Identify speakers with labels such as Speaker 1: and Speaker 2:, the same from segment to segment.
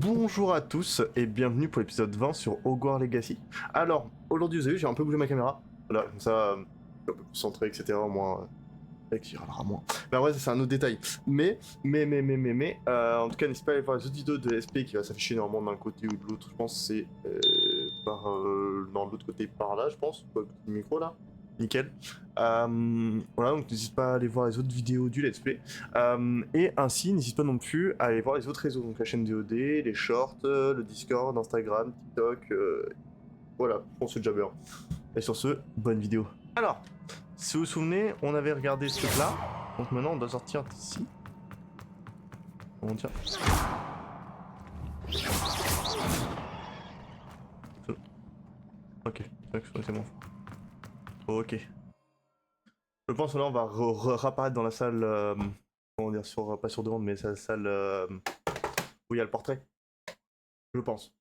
Speaker 1: Bonjour à tous et bienvenue pour l'épisode 20 sur Hogwarts Legacy. Alors, aujourd'hui vous avez vu, j'ai un peu bougé ma caméra. Voilà, comme ça, un peu plus centré, etc. Au moins, qui râlera moins. Mais en vrai, c'est un autre détail. En tout cas, n'hésitez pas à aller voir les autres vidéos de SP qui va s'afficher normalement d'un côté ou de l'autre. Je pense que c'est dans l'autre côté par là, je pense. Le micro là. Nickel. Voilà, donc n'hésite pas à aller voir les autres vidéos du let's play. Et ainsi, n'hésite pas non plus à aller voir les autres réseaux, donc la chaîne VOD, les shorts, le Discord, Instagram, TikTok. Voilà, je pense que c'est déjà bien. Et sur ce, bonne vidéo. Alors, si vous vous souvenez, on avait regardé ce truc-là. Donc maintenant, on doit sortir d'ici. Comment dire? Ok, c'est bon. Ok. Je pense que là on va réapparaître dans la salle, comment dire, pas sur demande, mais la salle où il y a le portrait. Je pense.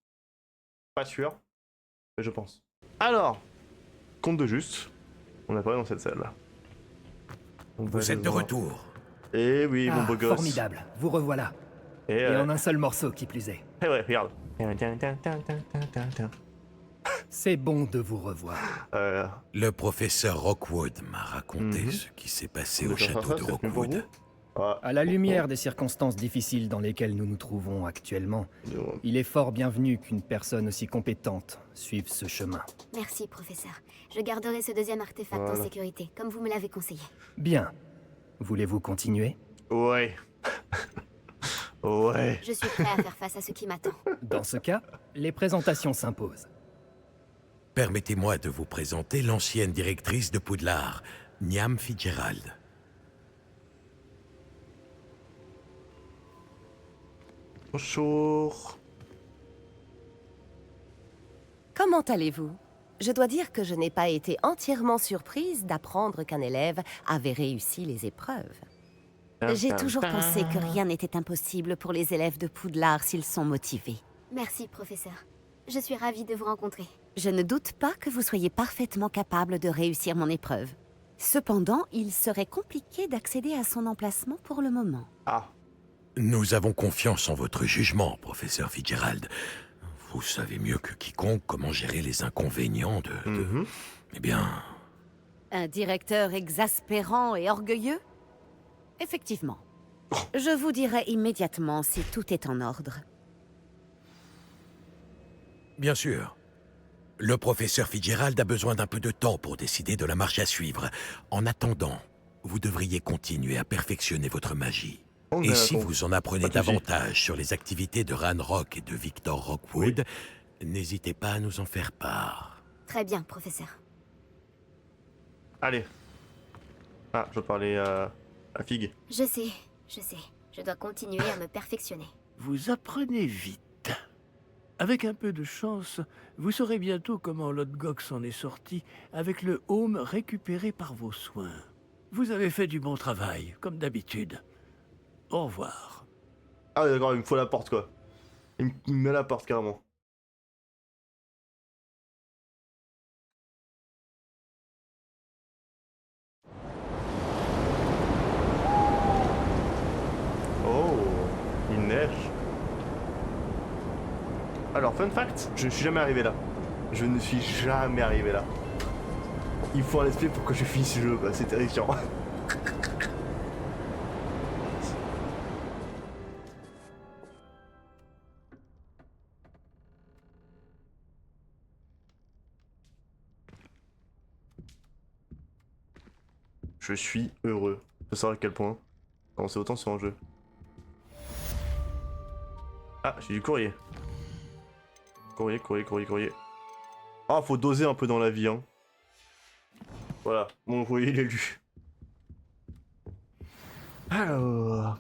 Speaker 1: Pas sûr, mais je pense. Alors, compte de juste, on apparaît dans cette salle.
Speaker 2: Vous êtes de retour.
Speaker 1: Eh oui, mon beau gosse.
Speaker 3: Formidable, vous revoilà. Et en un seul morceau qui plus est.
Speaker 1: Eh ouais, regarde.
Speaker 3: C'est bon de vous revoir.
Speaker 2: Le professeur Rockwood m'a raconté ce qui s'est passé au château de Rockwood.
Speaker 3: À la lumière des circonstances difficiles dans lesquelles nous nous trouvons actuellement, il est fort bienvenu qu'une personne aussi compétente suive ce chemin.
Speaker 4: Merci, professeur. Je garderai ce deuxième artefact en sécurité, comme vous me l'avez conseillé.
Speaker 3: Bien. Voulez-vous continuer?
Speaker 1: Ouais. Ouais.
Speaker 4: Je suis prêt à faire face à ce qui m'attend.
Speaker 3: Dans ce cas, les présentations s'imposent.
Speaker 2: Permettez-moi de vous présenter l'ancienne directrice de Poudlard, Niam Fitzgerald.
Speaker 1: Bonjour.
Speaker 5: Comment allez-vous? Je dois dire que je n'ai pas été entièrement surprise d'apprendre qu'un élève avait réussi les épreuves. J'ai toujours pensé que rien n'était impossible pour les élèves de Poudlard s'ils sont motivés.
Speaker 4: Merci, professeur. Je suis ravie de vous rencontrer.
Speaker 5: Je ne doute pas que vous soyez parfaitement capable de réussir mon épreuve. Cependant, il serait compliqué d'accéder à son emplacement pour le moment.
Speaker 1: Ah.
Speaker 2: Nous avons confiance en votre jugement, professeur Fitzgerald. Vous savez mieux que quiconque comment gérer les inconvénients de... Eh bien...
Speaker 5: Un directeur exaspérant et orgueilleux? Effectivement. Je vous dirai immédiatement si tout est en ordre.
Speaker 2: Bien sûr. Le professeur Fitzgerald a besoin d'un peu de temps pour décider de la marche à suivre. En attendant, vous devriez continuer à perfectionner votre magie. Et si vous en apprenez davantage sur les activités de Ranrock et de Victor Rockwood, n'hésitez pas à nous en faire part.
Speaker 4: Très bien, professeur.
Speaker 1: Allez. Ah, je parlais à Fig.
Speaker 4: Je sais. Je dois continuer à me perfectionner.
Speaker 6: Vous apprenez vite. Avec un peu de chance, vous saurez bientôt comment Lodgok s'en est sorti avec le home récupéré par vos soins. Vous avez fait du bon travail, comme d'habitude. Au revoir.
Speaker 1: Ah oui, d'accord, il me faut la porte, quoi. Il me met la porte, carrément. Oh, il neige. Alors, fun fact, je ne suis jamais arrivé là. Je ne suis jamais arrivé là. Il faut un SP pour que je finisse ce jeu, bah, c'est terrifiant. Je suis heureux. Je savoir à quel point. Quand c'est autant sur un jeu. Ah, j'ai du courrier. Courrier. Ah, faut doser un peu dans la vie, hein. Voilà, mon courrier, il est lu. Alors...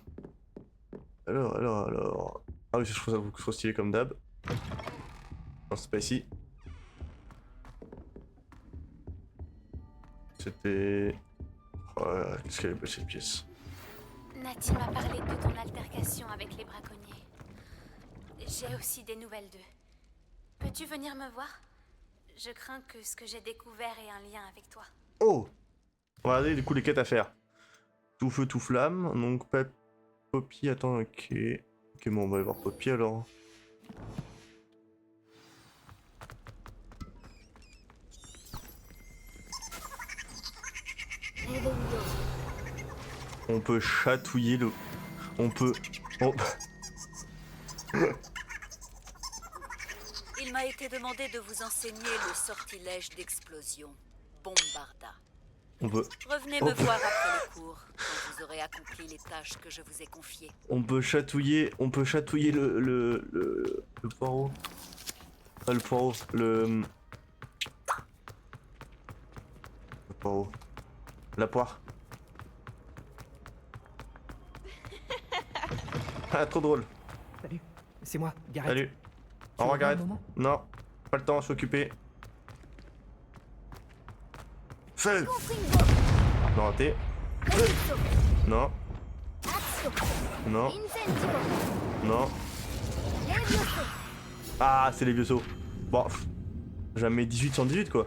Speaker 1: Ah oui, je trouve ça beaucoup trop stylé comme d'hab. Non, c'est pas ici. C'était... Oh, qu'est-ce qu'elle est belle cette pièce.
Speaker 7: Nati m'a parlé de ton altercation avec les braconniers. J'ai aussi des nouvelles d'eux. Peux-tu venir me voir? Je crains que ce que j'ai découvert ait un lien avec toi.
Speaker 1: Oh! On va regarder du coup les quêtes à faire. Tout feu, tout flamme. Donc Poppy, attends, ok. Ok, bon, on va aller voir Poppy alors. On peut chatouiller le... On peut... Oh.
Speaker 8: Il m'a été demandé de vous enseigner le sortilège d'explosion, Bombarda.
Speaker 1: On peut...
Speaker 8: Revenez me voir après le cours, quand vous aurez accompli les tâches que je vous ai confiées.
Speaker 1: On peut chatouiller le poireau. Pas le poireau, le poireau. La poire. Ah, trop drôle.
Speaker 9: Salut, c'est moi, Gareth.
Speaker 1: Salut.
Speaker 9: Tu
Speaker 1: Au revoir,
Speaker 9: reviens un
Speaker 1: Gareth.
Speaker 9: moment
Speaker 1: Non, pas le temps, je suis occupé. Feu. Non, raté. Non. Non. Non. Ah, c'est les vieux sauts. Bon, jamais 18 sur 18 quoi.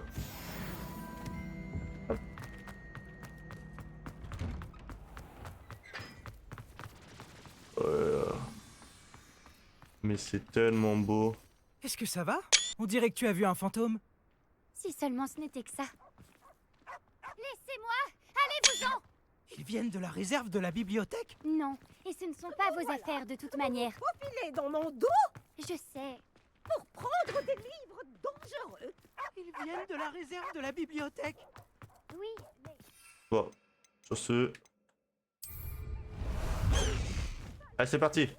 Speaker 1: Mais c'est tellement beau.
Speaker 9: Est-ce que ça va? On dirait que tu as vu un fantôme.
Speaker 4: Si seulement ce n'était que ça. Laissez-moi! Allez-vous-en!
Speaker 9: Ils viennent de la réserve de la bibliothèque?
Speaker 4: Non, et ce ne sont pas vos affaires de toute manière.
Speaker 5: Il est dans mon dos
Speaker 4: Je sais.
Speaker 5: pour prendre des livres dangereux.
Speaker 9: Ils viennent de la réserve de la bibliothèque.
Speaker 4: Oui, mais...
Speaker 1: Bon, sur ce... Allez, c'est parti.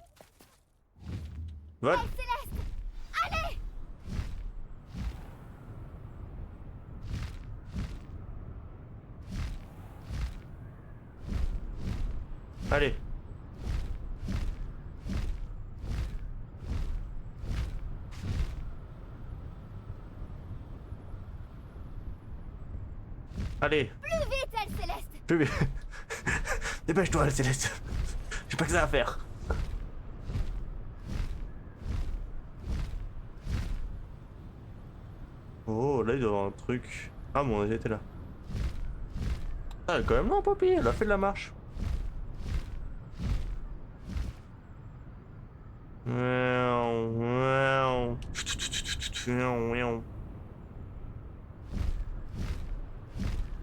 Speaker 1: Vol. Allez. Allez.
Speaker 4: Plus vite, Elle Céleste!
Speaker 1: Plus vite. Dépêche-toi, Céleste. J'ai pas que ça à faire. Oh, là il doit y avoir un truc. Ah bon, on a déjà été là. Ah, elle est quand même là, Poppy. Elle a fait de la marche.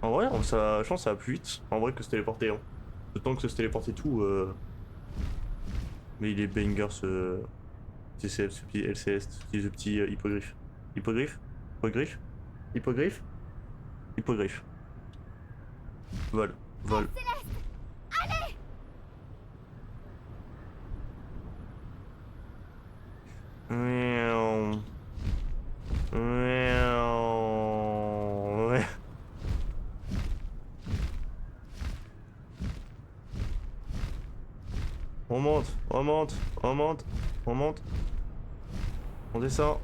Speaker 1: En vrai, ça, je pense que ça va plus vite. En vrai que se téléporter. Hein. Le temps que se téléporter tout. Mais il est banger ce petit LCS, ce petit hippogriffe. Hippogriffe? Hippogriffe? Hippogriffe? Hippogriffe. Vol. Vol. Miaou. Miaou. Ouais. On monte, on monte, on monte, on monte. On descend.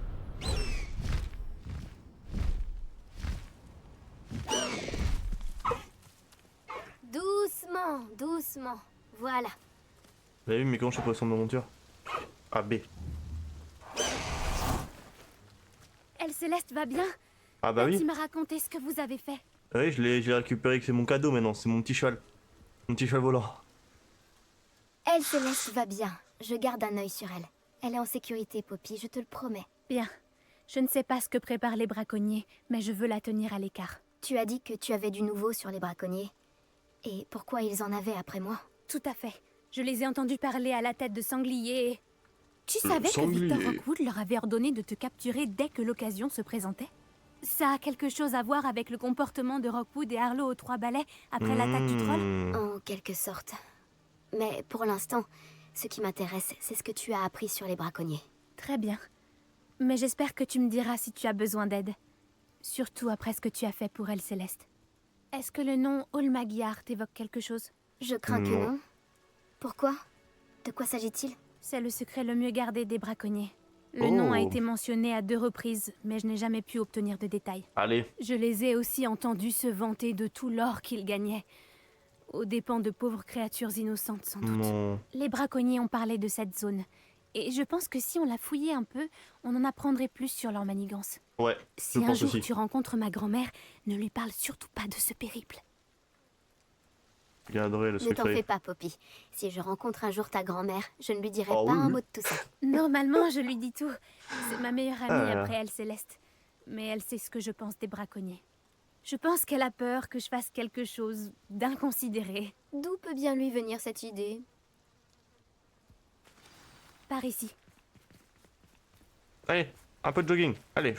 Speaker 4: Doucement, doucement. Voilà.
Speaker 1: Vous avez vu, mais comment je suis poisson de monture? Ah, B.
Speaker 4: Elle Céleste va bien?
Speaker 1: Ah bah oui.
Speaker 4: Tu m'as raconté ce que vous avez fait.
Speaker 1: Oui, je l'ai récupéré, que c'est mon cadeau maintenant, c'est mon petit cheval. Mon petit cheval volant.
Speaker 4: Elle Céleste va bien. Je garde un œil sur elle. Elle est en sécurité, Poppy, je te le promets.
Speaker 7: Bien. Je ne sais pas ce que préparent les braconniers, mais je veux la tenir à l'écart.
Speaker 4: Tu as dit que tu avais du nouveau sur les braconniers. Et pourquoi ils en avaient après moi?
Speaker 7: Tout à fait. Je les ai entendus parler à la tête de sanglier et... Tu savais que
Speaker 1: sanglier.
Speaker 7: Victor Rockwood leur avait ordonné de te capturer dès que l'occasion se présentait? Ça a quelque chose à voir avec le comportement de Rockwood et Harlow aux 3 balais après l'attaque du troll?
Speaker 4: En quelque sorte. Mais pour l'instant, ce qui m'intéresse, c'est ce que tu as appris sur les braconniers.
Speaker 7: Très bien. Mais j'espère que tu me diras si tu as besoin d'aide. Surtout après ce que tu as fait pour Elle Céleste. Est-ce que le nom Olmagyar t'évoque quelque chose?
Speaker 4: Je crains que non. Pourquoi? De quoi s'agit-il?
Speaker 7: C'est le secret le mieux gardé des braconniers. Le nom a été mentionné à 2 reprises, mais je n'ai jamais pu obtenir de détails.
Speaker 1: Allez.
Speaker 7: Je les ai aussi entendus se vanter de tout l'or qu'ils gagnaient, aux dépens de pauvres créatures innocentes sans doute.
Speaker 1: Non.
Speaker 7: Les braconniers ont parlé de cette zone, et je pense que si on la fouillait un peu, on en apprendrait plus sur leur manigance.
Speaker 1: Ouais,
Speaker 7: Si
Speaker 1: je
Speaker 7: un
Speaker 1: pense
Speaker 7: jour
Speaker 1: aussi.
Speaker 7: tu rencontres ma grand-mère, ne lui parle surtout pas de ce périple.
Speaker 1: Je garderai le
Speaker 4: Ne t'en fais
Speaker 1: secret.
Speaker 4: pas, Poppy. Si je rencontre un jour ta grand-mère, je ne lui dirai
Speaker 1: Oh
Speaker 4: pas
Speaker 1: oui,
Speaker 4: un
Speaker 1: oui.
Speaker 4: mot de tout ça.
Speaker 7: Normalement, je lui dis tout. C'est ma meilleure amie
Speaker 1: Ah.
Speaker 7: après Elle Céleste. Mais elle sait ce que je pense des braconniers. Je pense qu'elle a peur que je fasse quelque chose d'inconsidéré.
Speaker 4: D'où peut bien lui venir cette idée?
Speaker 7: Par ici.
Speaker 1: Allez, un peu de jogging. Allez.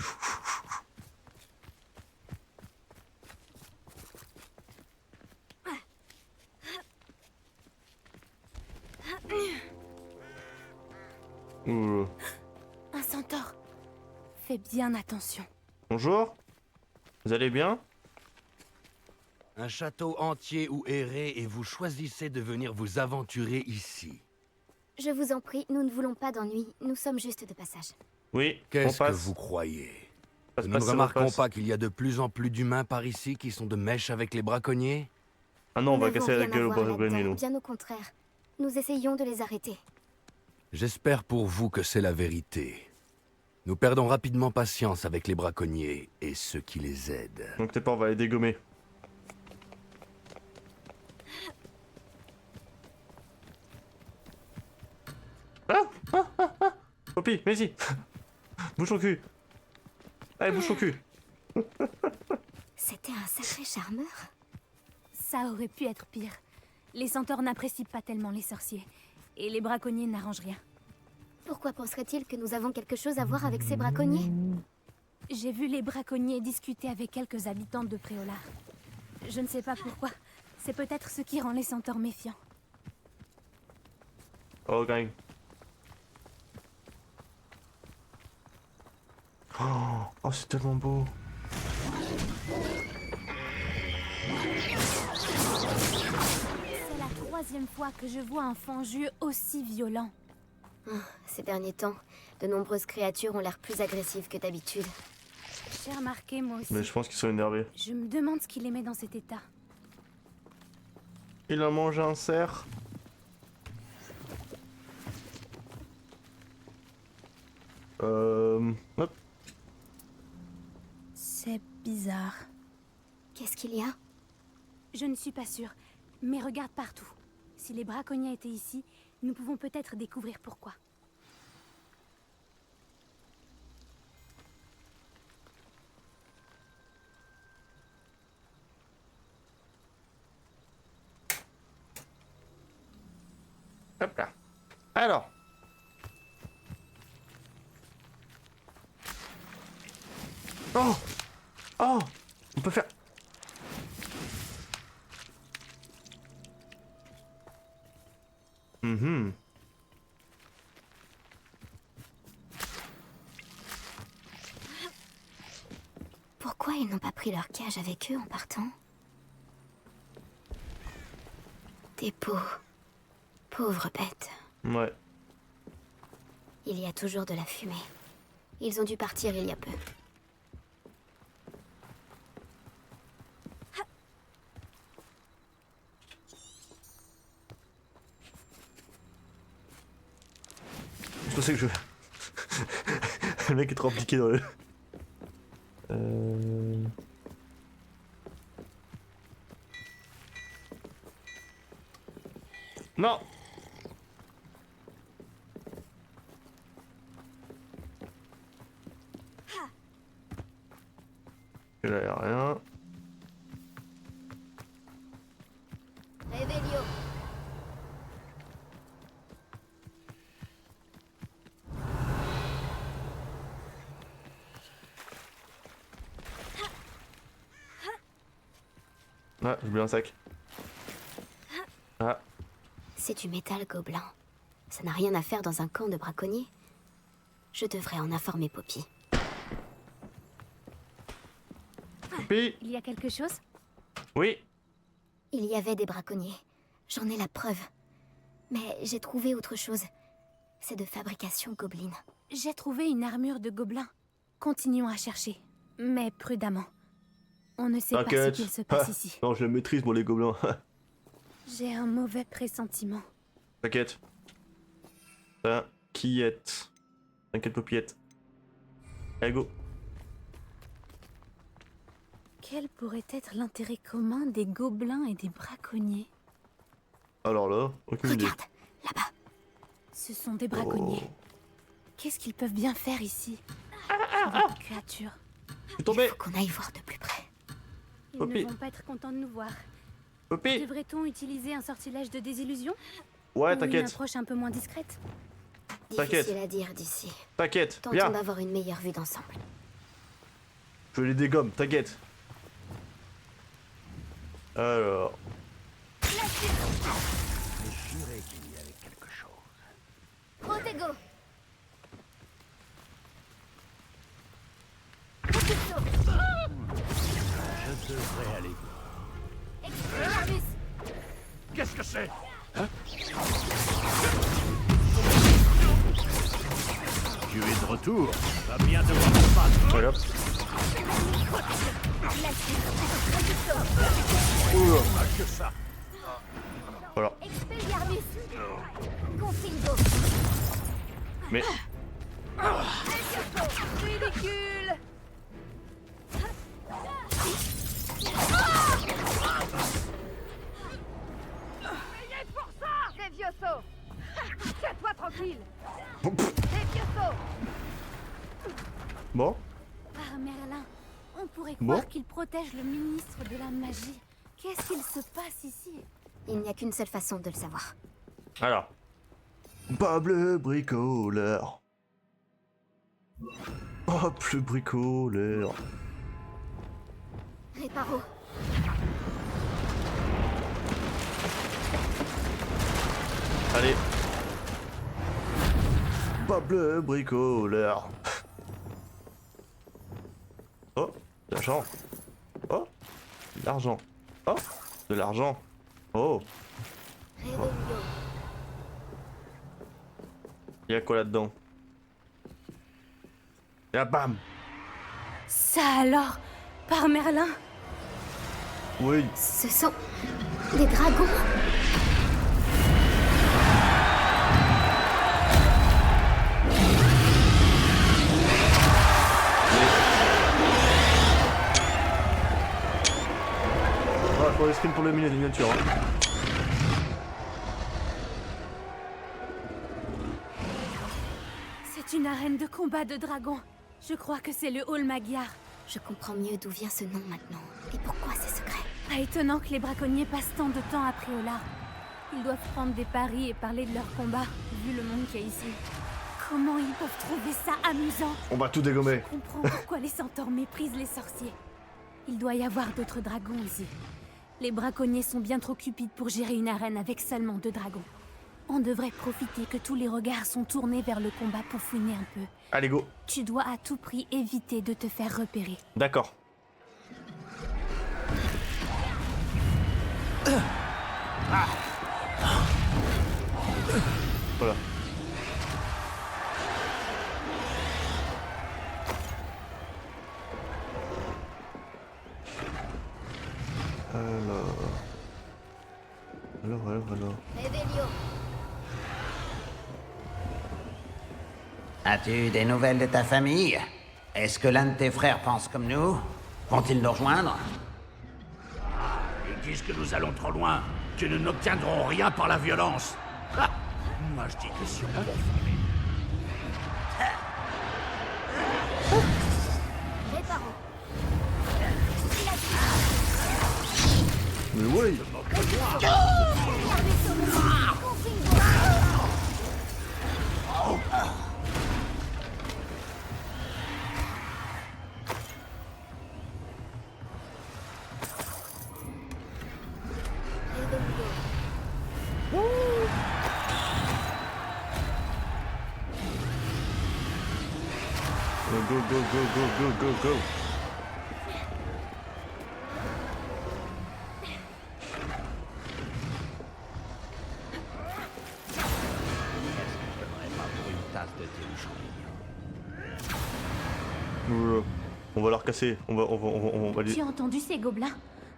Speaker 1: Ouh.
Speaker 7: Un centaure. Fais bien attention.
Speaker 1: Bonjour. Vous allez bien?
Speaker 10: Un château entier où errer et vous choisissez de venir vous aventurer ici.
Speaker 4: Je vous en prie, nous ne voulons pas d'ennui. Nous sommes juste de passage.
Speaker 1: Oui, on
Speaker 10: Qu'est-ce que
Speaker 1: passe.
Speaker 10: vous croyez?
Speaker 1: Passe,
Speaker 10: Nous ne
Speaker 1: passe, on
Speaker 10: remarquons
Speaker 1: passe.
Speaker 10: pas qu'il y a de plus en plus d'humains par ici qui sont de mèche avec les braconniers?
Speaker 1: Ah non, on
Speaker 4: Nous
Speaker 1: va
Speaker 4: n'avons
Speaker 1: casser la
Speaker 4: rien à
Speaker 1: gueule au
Speaker 4: voir
Speaker 1: braconnier,
Speaker 4: là-dedans,
Speaker 1: nous.
Speaker 4: Bien au contraire. Nous essayons de les arrêter.
Speaker 10: J'espère pour vous que c'est la vérité. Nous perdons rapidement patience avec les braconniers et ceux qui les aident.
Speaker 1: Donc t'es pas, on va les dégommer. Poppy, vas-y. Bouge ton cul. Allez, bouge ton cul.
Speaker 4: C'était un sacré charmeur.
Speaker 7: Ça aurait pu être pire. Les centaures n'apprécient pas tellement les sorciers. Et les braconniers n'arrangent rien.
Speaker 4: Pourquoi penserait-il que nous avons quelque chose à voir avec ces braconniers?
Speaker 7: J'ai vu les braconniers discuter avec quelques habitants de Préolard. Je ne sais pas pourquoi. C'est peut-être ce qui rend les centaures méfiants.
Speaker 1: Oh, gang. Oh, c'est tellement beau.
Speaker 7: C'est la troisième fois que je vois un fangieux aussi violent.
Speaker 4: Ces derniers temps, de nombreuses créatures ont l'air plus agressives que d'habitude.
Speaker 7: J'ai remarqué moi aussi.
Speaker 1: Mais je pense qu'ils sont énervés.
Speaker 7: Je me demande ce qui les met dans cet état.
Speaker 1: Il a mangé un cerf. Hop.
Speaker 7: C'est bizarre.
Speaker 4: Qu'est-ce qu'il y a?
Speaker 7: Je ne suis pas sûre, mais regarde partout. Si les braconniers étaient ici, nous pouvons peut-être découvrir pourquoi.
Speaker 1: Hop là. Alors. Oh. Oh. On peut faire... Mhm.
Speaker 4: Pourquoi ils n'ont pas pris leur cage avec eux en partant? Des pauvres bêtes.
Speaker 1: Ouais.
Speaker 4: Il y a toujours de la fumée. Ils ont dû partir il y a peu.
Speaker 1: Je pensais que je... Le mec est trop impliqué dans le... Non. Il a rien.
Speaker 4: Réveillon.
Speaker 1: Ah, j'ai oublié un sac. Ah.
Speaker 4: C'est du métal gobelin. Ça n'a rien à faire dans un camp de braconniers. Je devrais en informer Poppy.
Speaker 1: Poppy.
Speaker 7: Il y a quelque chose?
Speaker 1: Oui.
Speaker 4: Il y avait des braconniers. J'en ai la preuve. Mais j'ai trouvé autre chose. C'est de fabrication gobeline.
Speaker 7: J'ai trouvé une armure de gobelin. Continuons à chercher, mais prudemment. On ne sait pas ce
Speaker 1: T'inquiète.
Speaker 7: qu'il se passe
Speaker 1: Ah,
Speaker 7: ici.
Speaker 1: non, je le maîtrise, moi, les gobelins.
Speaker 7: J'ai un mauvais pressentiment.
Speaker 1: T'inquiète. T'inquiète. T'inquiète, Popiette. Allez, go.
Speaker 7: Quel pourrait être l'intérêt commun des gobelins et des braconniers?
Speaker 1: Alors là, aucune idée.
Speaker 4: Regarde, là-bas.
Speaker 7: Ce sont des braconniers.
Speaker 1: Oh.
Speaker 7: Qu'est-ce qu'ils peuvent bien faire ici? Des créatures.
Speaker 1: Je suis tombé.
Speaker 4: Il faut qu'on aille voir de plus près.
Speaker 7: Ils
Speaker 1: Poppy.
Speaker 7: ne vont pas être contents de nous voir.
Speaker 1: Poppy.
Speaker 7: Devrait-on utiliser un sortilège de désillusion?
Speaker 1: Ouais,
Speaker 7: Ou une
Speaker 1: t'inquiète.
Speaker 7: approche un peu moins discrète?
Speaker 1: T'inquiète.
Speaker 4: Difficile à dire d'ici.
Speaker 1: T'inquiète.
Speaker 4: Tentons
Speaker 1: Viens.
Speaker 4: d'avoir une meilleure vue d'ensemble.
Speaker 1: Je les dégomme, t'inquiète. Alors.
Speaker 10: J'ai juré qu'il y avait quelque chose.
Speaker 4: Protego.
Speaker 10: Je devrais aller.
Speaker 4: Expelliarmus.
Speaker 10: Qu'est-ce que c'est? Tu es de retour. Va bien devoir te battre.
Speaker 1: Voilà.
Speaker 10: Que ça.
Speaker 1: Voilà.
Speaker 4: Expelliarmus. Confingo.
Speaker 1: Mais.
Speaker 4: Ridicule.
Speaker 11: Levioso! Tiens-toi tranquille! Levioso!
Speaker 1: Bon.
Speaker 7: Ah, Merlin, on pourrait
Speaker 1: Bon.
Speaker 7: croire qu'il protège le ministre de la magie. Qu'est-ce qu'il se passe ici?
Speaker 4: Il n'y a qu'une seule façon de le savoir.
Speaker 1: Alors. Bob le bricoleur. Bob le bricoleur.
Speaker 4: Réparo.
Speaker 1: Allez. Bob le bricoleur. Oh, de l'argent. Oh, de l'argent. Oh, de l'argent. Oh,
Speaker 4: Revelio.
Speaker 1: y'a quoi là-dedans? Et bam.
Speaker 7: Ça alors? Par Merlin?
Speaker 1: Oui.
Speaker 4: Ce sont des dragons.
Speaker 1: Ah, faut les screens pour le milieu des miniatures. Hein.
Speaker 7: C'est une arène de combat de dragons. Je crois que c'est le hall Magyar.
Speaker 4: Je comprends mieux d'où vient ce nom maintenant. Et pourquoi c'est secret.
Speaker 7: Pas étonnant que les braconniers passent tant de temps à Préolard. Ils doivent prendre des paris et parler de leur combat, vu le monde qu'il y a ici. Comment ils peuvent trouver ça amusant?
Speaker 1: On va tout dégommer.
Speaker 7: Je comprends pourquoi les centaures méprisent les sorciers. Il doit y avoir d'autres dragons ici. Les braconniers sont bien trop cupides pour gérer une arène avec seulement 2 dragons. On devrait profiter que tous les regards sont tournés vers le combat pour fouiner un peu.
Speaker 1: Allez, go.
Speaker 7: Tu dois à tout prix éviter de te faire repérer.
Speaker 1: D'accord. Voilà. Alors.
Speaker 4: Revelio.
Speaker 12: As-tu des nouvelles de ta famille? Est-ce que l'un de tes frères pense comme nous? Vont-ils nous rejoindre?
Speaker 10: Ils disent que nous allons trop loin, que nous n'obtiendrons rien par la violence. Ha! Moi je dis que si on
Speaker 4: Réparo.
Speaker 1: Mais ouais. Go. On va leur casser. On va les...
Speaker 7: Tu as entendu ces gobelins?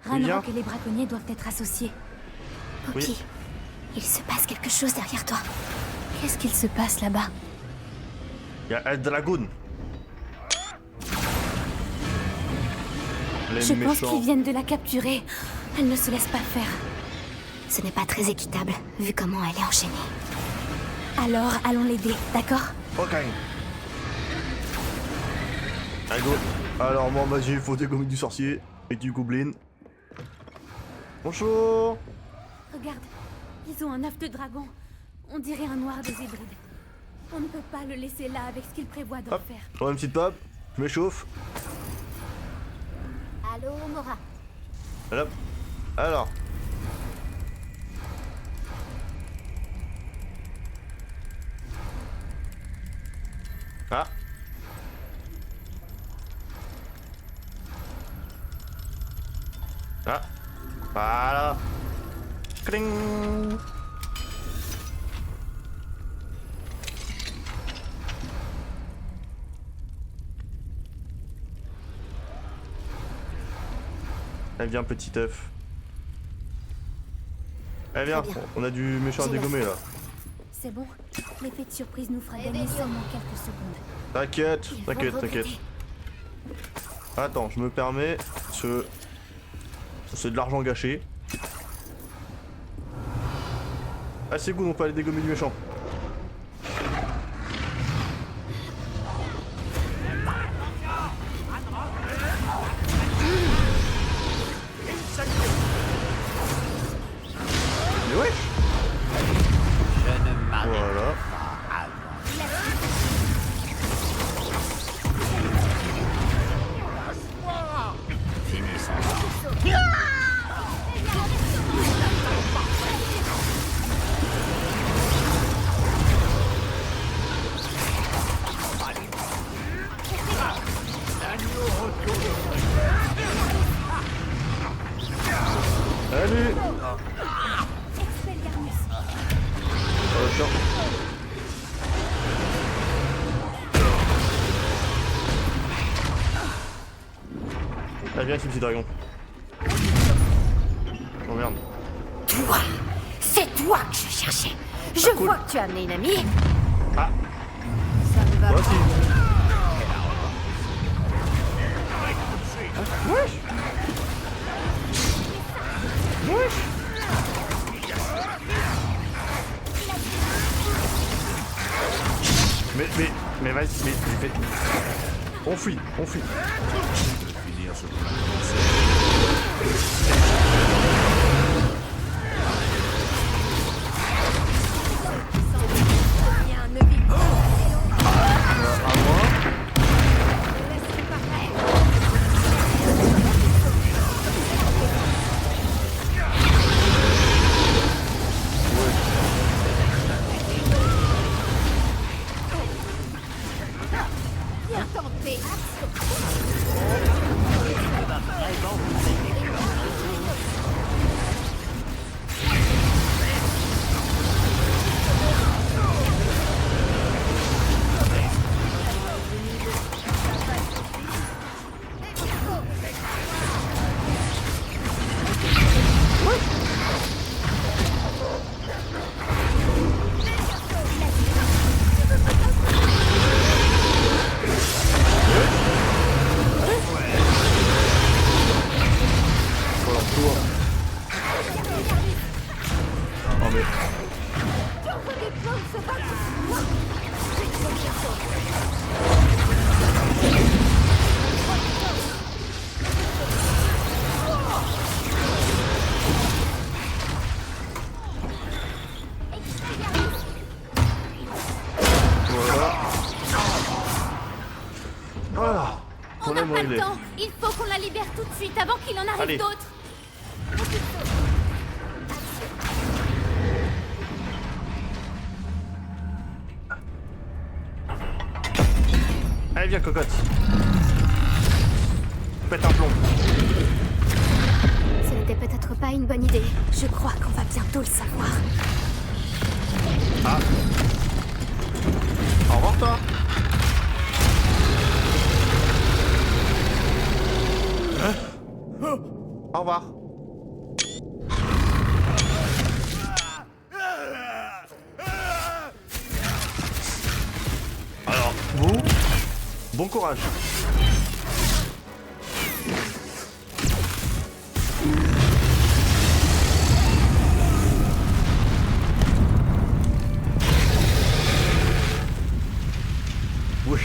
Speaker 1: Oui,
Speaker 7: Ranrock et les braconniers doivent être associés.
Speaker 4: Poppy,
Speaker 1: Oui.
Speaker 4: il se passe quelque chose derrière toi.
Speaker 7: Qu'est-ce qu'il se passe là-bas?
Speaker 1: Y'a El Dragoon. Les
Speaker 7: Je pense
Speaker 1: méchants.
Speaker 7: qu'ils viennent de la capturer. Elle ne se laisse pas faire.
Speaker 4: Ce n'est pas très équitable, vu comment elle est enchaînée.
Speaker 7: Alors, allons l'aider, d'accord?
Speaker 1: Ok. Allez, go. Alors, moi, magie, il faut dégommer du sorcier. Et du gobelin. Bonjour.
Speaker 7: Regarde, ils ont un œuf de dragon. On dirait un noir des hybrides. On ne peut pas le laisser là avec ce qu'il prévoit d'en faire.
Speaker 1: Je prends une petite table, je m'échauffe.
Speaker 4: Allô, Mora.
Speaker 1: Voilà. Alors. Ah. Ah. Voilà. Cling. Allez, viens, petit œuf. Allez, viens, on a du méchant à dégommer là.
Speaker 7: C'est bon, l'effet de surprise nous fera gagner seulement quelques secondes.
Speaker 1: T'inquiète, t'inquiète. Attends, je me permets, c'est de l'argent gâché. Ah, c'est good, on peut aller dégommer du méchant. Mais wesh! Voilà. Allez! Ah, viens ici, petit dragon. Oh merde.
Speaker 5: Toi, c'est toi que je cherchais. Je vois que tu as amené une amie.
Speaker 1: Ah.
Speaker 5: Ça me va
Speaker 1: Moi
Speaker 5: pas.
Speaker 1: aussi. Wesh. Wesh. Mais vas-y, mais. On fuit.
Speaker 7: On n'a pas le temps. Il faut qu'on la libère tout de suite avant qu'il en arrive d'autres.
Speaker 1: Allez, viens, cocotte. Pète un plomb.
Speaker 4: Ce n'était peut-être pas une bonne idée.
Speaker 5: Je crois qu'on va bientôt le savoir.
Speaker 1: Ah. Au revoir, toi. Au revoir. Alors, vous, bon courage. Oui.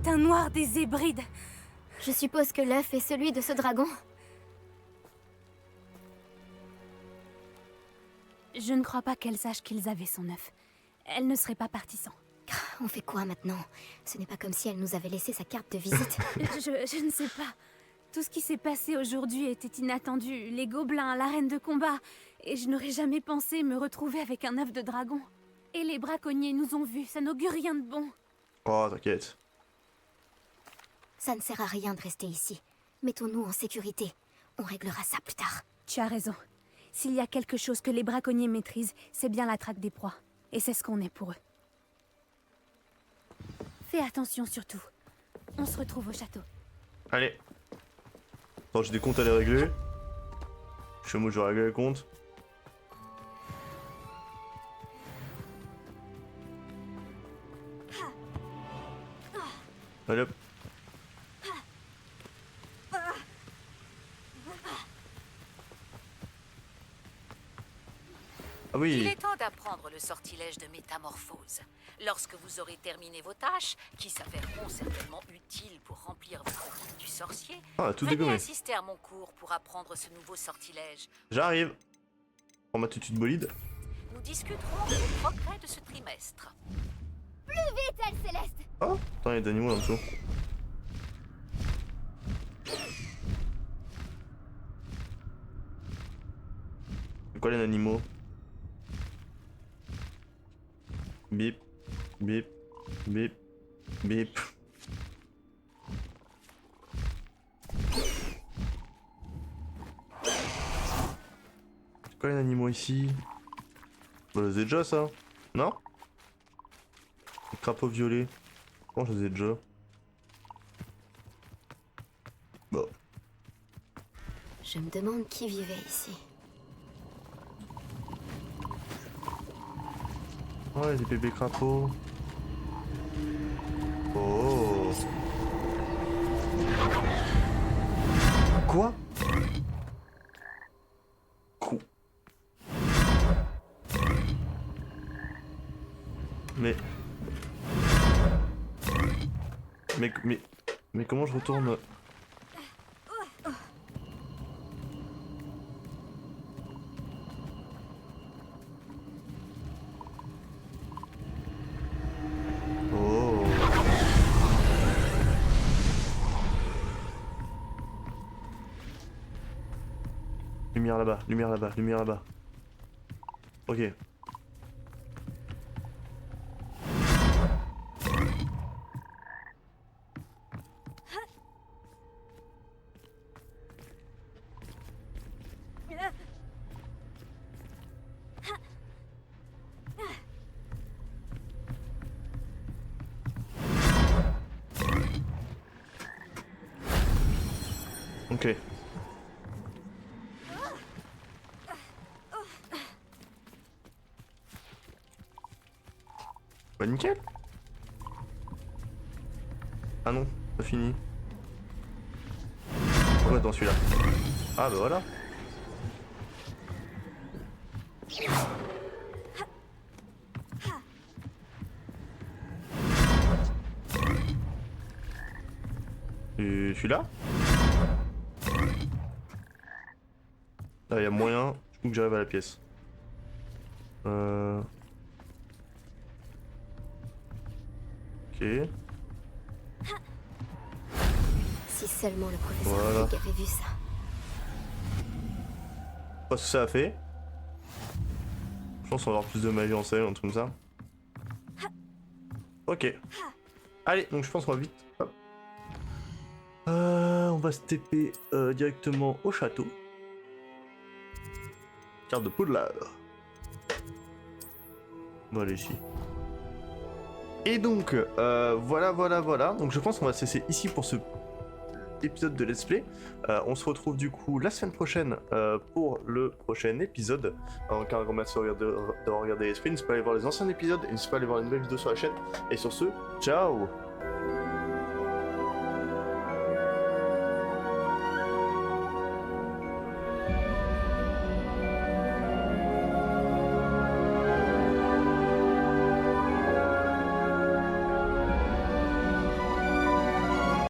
Speaker 7: teint noir des Hébrides.
Speaker 4: Je suppose que l'œuf est celui de ce dragon.
Speaker 7: Je ne crois pas qu'elle sache qu'ils avaient son œuf. Elle ne serait pas partie sans.
Speaker 4: On fait quoi maintenant? Ce n'est pas comme si elle nous avait laissé sa carte de visite.
Speaker 7: Je ne sais pas. Tout ce qui s'est passé aujourd'hui était inattendu. Les gobelins, l'arène de combat. Et je n'aurais jamais pensé me retrouver avec un œuf de dragon. Et les braconniers nous ont vus. Ça n'augure rien de bon.
Speaker 1: Oh, t'inquiète.
Speaker 4: Ça ne sert à rien de rester ici. Mettons-nous en sécurité. On réglera ça plus tard.
Speaker 7: Tu as raison. S'il y a quelque chose que les braconniers maîtrisent, c'est bien la traque des proies. Et c'est ce qu'on est pour eux. Fais attention surtout. On se retrouve au château.
Speaker 1: Allez. Attends, j'ai des comptes à les régler. Je sais moi, je vais régler les comptes. Allez hop. Ah oui.
Speaker 8: Il est temps d'apprendre le sortilège de métamorphose. Lorsque vous aurez terminé vos tâches, qui s'avèreront certainement utiles pour remplir votre guide du sorcier, venez assister à mon cours pour apprendre ce nouveau sortilège.
Speaker 1: J'arrive. Prends ma tutu de bolide.
Speaker 8: Nous discuterons des progrès de ce trimestre.
Speaker 4: Plus vite, elle Céleste.
Speaker 1: Oh, attends, il y a des animaux là en dessous. C'est quoi les animaux? Bip, bip, bip, bip. C'est quoi les animaux ici? Bah, je les ai déjà ça, non? Le crapaud violet. Bon, je les ai déjà. Bon.
Speaker 4: Je me demande qui vivait ici.
Speaker 1: Ouais, des bébés crapauds. Oh. Quoi? Mais comment je retourne? Oh. Lumière là-bas, lumière là-bas, lumière là-bas. Ok. Ok. Bah nickel. Ah non, pas fini. Oh, dans celui-là. Ah bah voilà. Et celui-là? Là, il y a moyen que j'arrive à la pièce. Ok.
Speaker 4: Si seulement le professeur
Speaker 1: Voilà.
Speaker 4: Fig avait vu ça.
Speaker 1: Pas ce que ça a fait. Je pense qu'on va avoir plus de magie en scène, un truc comme ça. Ok. Allez, donc je pense qu'on va vite. Hop. On va se TP directement au château. Carte de Poudlard. On va aller ici. Et donc, voilà. Donc je pense qu'on va cesser ici pour ce épisode de Let's Play. On se retrouve du coup la semaine prochaine pour le prochain épisode. Encore un grand merci d'avoir regardé Let's Play. N'hésitez pas à aller voir les anciens épisodes et n'hésitez pas à aller voir les nouvelles vidéos sur la chaîne. Et sur ce, ciao!